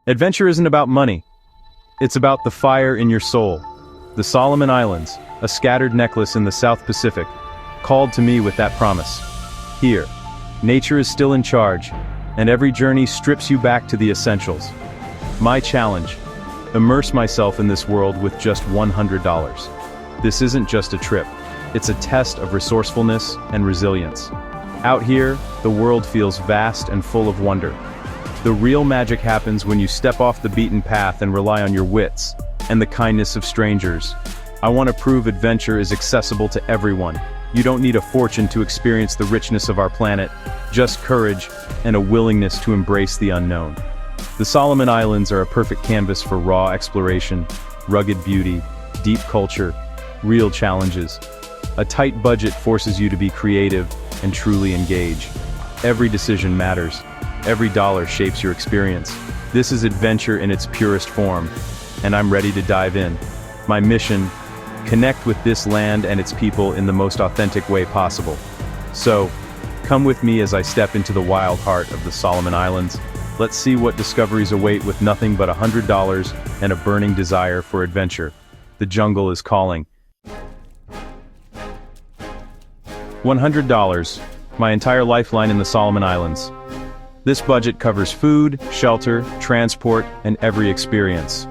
Adventure isn't about money. It's about the fire in your soul. The Solomon Islands, a scattered necklace in the South Pacific, called to me with that promise. Here, nature is still in charge, and every journey strips you back to the essentials. My challenge: immerse myself in this world with just $100. This isn't just a trip. It's a test of resourcefulness and resilience. Out here, the world feels vast and full of wonder. The real magic happens when you step off the beaten path and rely on your wits and the kindness of strangers. I want to prove adventure is accessible to everyone. You don't need a fortune to experience the richness of our planet, just courage and a willingness to embrace the unknown. The Solomon Islands are a perfect canvas for raw exploration, rugged beauty, deep culture, real challenges. A tight budget forces you to be creative and truly engage. Every decision matters. Every dollar shapes your experience. This is adventure in its purest form, and I'm ready to dive in. My mission: connect with this land and its people in the most authentic way possible. So, come with me as I step into the wild heart of the Solomon Islands. Let's see what discoveries await with nothing but $100 and a burning desire for adventure. The jungle is calling. $100, my entire lifeline in the Solomon Islands. This budget covers food, shelter, transport, and every experience.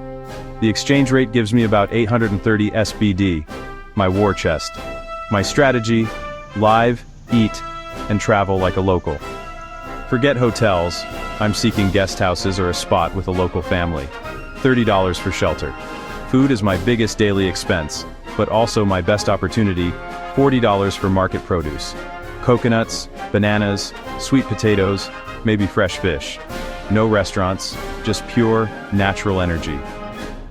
The exchange rate gives me about 830 SBD, my war chest. My strategy: live, eat, and travel like a local. Forget hotels, I'm seeking guest houses or a spot with a local family. $30 for shelter. Food is my biggest daily expense, but also my best opportunity. $40 for market produce. Coconuts, bananas, sweet potatoes, maybe fresh fish. No restaurants, just pure, natural energy.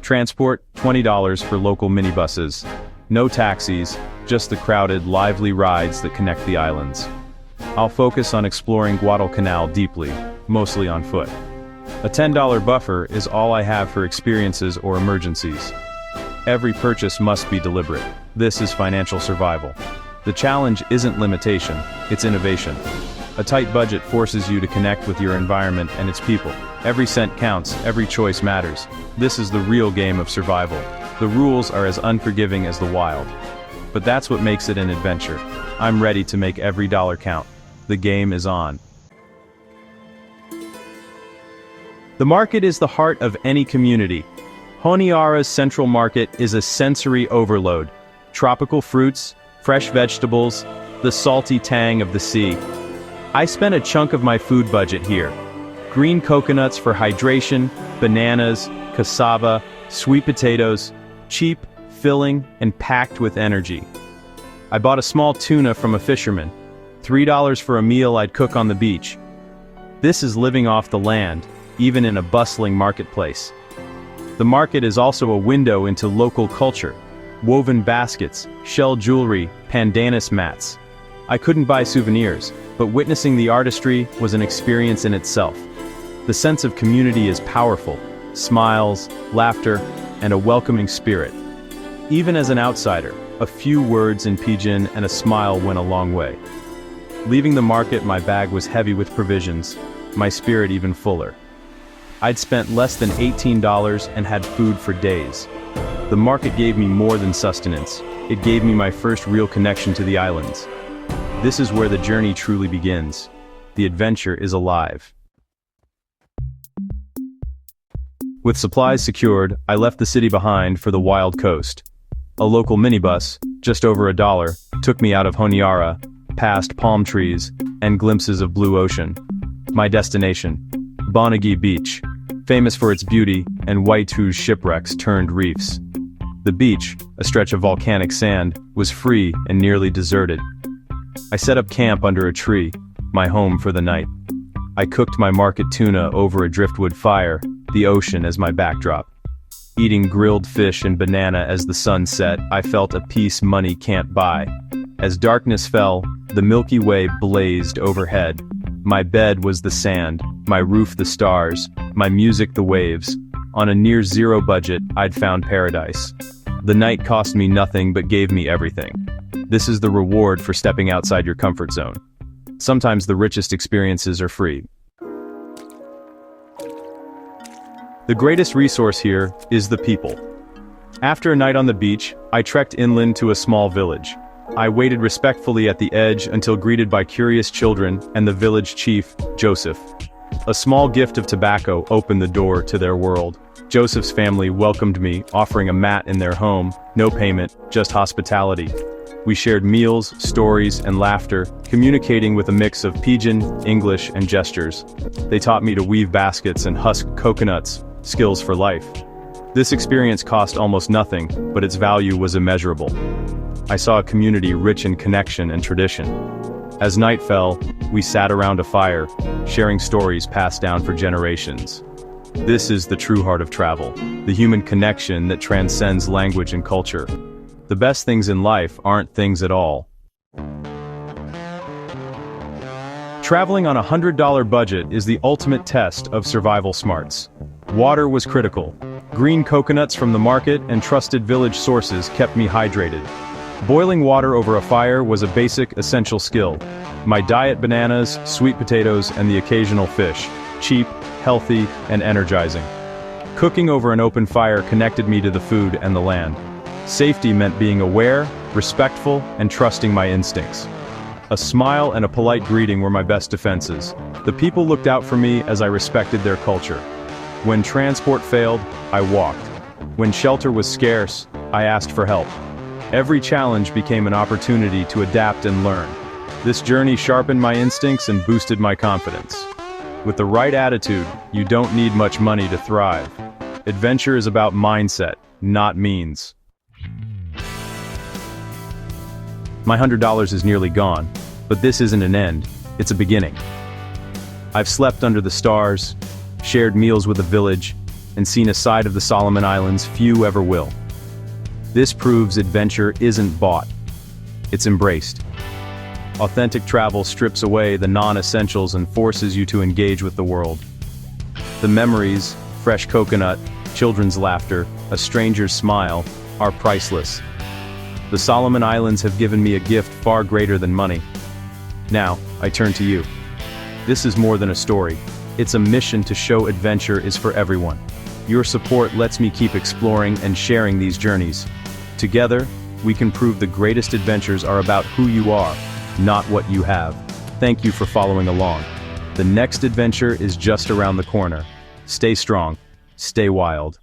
Transport, $20 for local minibuses. No taxis, just the crowded, lively rides that connect the islands. I'll focus on exploring Guadalcanal deeply, mostly on foot. A $10 buffer is all I have for experiences or emergencies. Every purchase must be deliberate. This is financial survival. The challenge isn't limitation, it's innovation. A tight budget forces you to connect with your environment and its people. Every cent counts, every choice matters. This is the real game of survival. The rules are as unforgiving as the wild. But that's what makes it an adventure. I'm ready to make every dollar count. The game is on. The market is the heart of any community. Honiara's Central Market is a sensory overload. Tropical fruits, fresh vegetables, the salty tang of the sea. I spent a chunk of my food budget here. Green coconuts for hydration, bananas, cassava, sweet potatoes, cheap, filling, and packed with energy. I bought a small tuna from a fisherman. $3 for a meal I'd cook on the beach. This is living off the land, even in a bustling marketplace. The market is also a window into local culture. Woven baskets, shell jewelry, pandanus mats. I couldn't buy souvenirs, but witnessing the artistry was an experience in itself. The sense of community is powerful. Smiles, laughter, and a welcoming spirit. Even as an outsider, a few words in Pidgin and a smile went a long way. Leaving the market, my bag was heavy with provisions, my spirit even fuller. I'd spent less than $18 and had food for days. The market gave me more than sustenance. It gave me my first real connection to the islands. This is where the journey truly begins. The adventure is alive. With supplies secured, I left the city behind for the wild coast. A local minibus, just over $1, took me out of Honiara, past palm trees, and glimpses of blue ocean. My destination: Bonaghi Beach, famous for its beauty and white whose shipwrecks turned reefs. The beach, a stretch of volcanic sand, was free and nearly deserted. I set up camp under a tree, my home for the night. I cooked my market tuna over a driftwood fire, the ocean as my backdrop. Eating grilled fish and banana as the sun set, I felt a peace money can't buy. As darkness fell, the Milky Way blazed overhead. My bed was the sand, my roof the stars, my music the waves. On a near-zero budget, I'd found paradise. The night cost me nothing but gave me everything. This is the reward for stepping outside your comfort zone. Sometimes the richest experiences are free. The greatest resource here is the people. After a night on the beach, I trekked inland to a small village. I waited respectfully at the edge until greeted by curious children and the village chief, Joseph. A small gift of tobacco opened the door to their world. Joseph's family welcomed me, offering a mat in their home, no payment, just hospitality. We shared meals, stories, and laughter, communicating with a mix of Pidgin, English, and gestures. They taught me to weave baskets and husk coconuts, skills for life. This experience cost almost nothing, but its value was immeasurable. I saw a community rich in connection and tradition. As night fell, we sat around a fire, sharing stories passed down for generations. This is the true heart of travel, the human connection that transcends language and culture. The best things in life aren't things at all. Traveling on a $100 budget is the ultimate test of survival smarts. Water was critical. Green coconuts from the market and trusted village sources kept me hydrated. Boiling water over a fire was a basic, essential skill. My diet: bananas, sweet potatoes, and the occasional fish. Cheap, healthy, and energizing. Cooking over an open fire connected me to the food and the land. Safety meant being aware, respectful, and trusting my instincts. A smile and a polite greeting were my best defenses. The people looked out for me as I respected their culture. When transport failed, I walked. When shelter was scarce, I asked for help. Every challenge became an opportunity to adapt and learn. This journey sharpened my instincts and boosted my confidence. With the right attitude, you don't need much money to thrive. Adventure is about mindset, not means. My $100 is nearly gone, but this isn't an end, it's a beginning. I've slept under the stars, shared meals with a village, and seen a side of the Solomon Islands few ever will. This proves adventure isn't bought, it's embraced. Authentic travel strips away the non-essentials and forces you to engage with the world. The memories, fresh coconut, children's laughter, a stranger's smile, are priceless. The Solomon Islands have given me a gift far greater than money. Now, I turn to you. This is more than a story. It's a mission to show adventure is for everyone. Your support lets me keep exploring and sharing these journeys. Together, we can prove the greatest adventures are about who you are, not what you have. Thank you for following along. The next adventure is just around the corner. Stay strong, stay wild.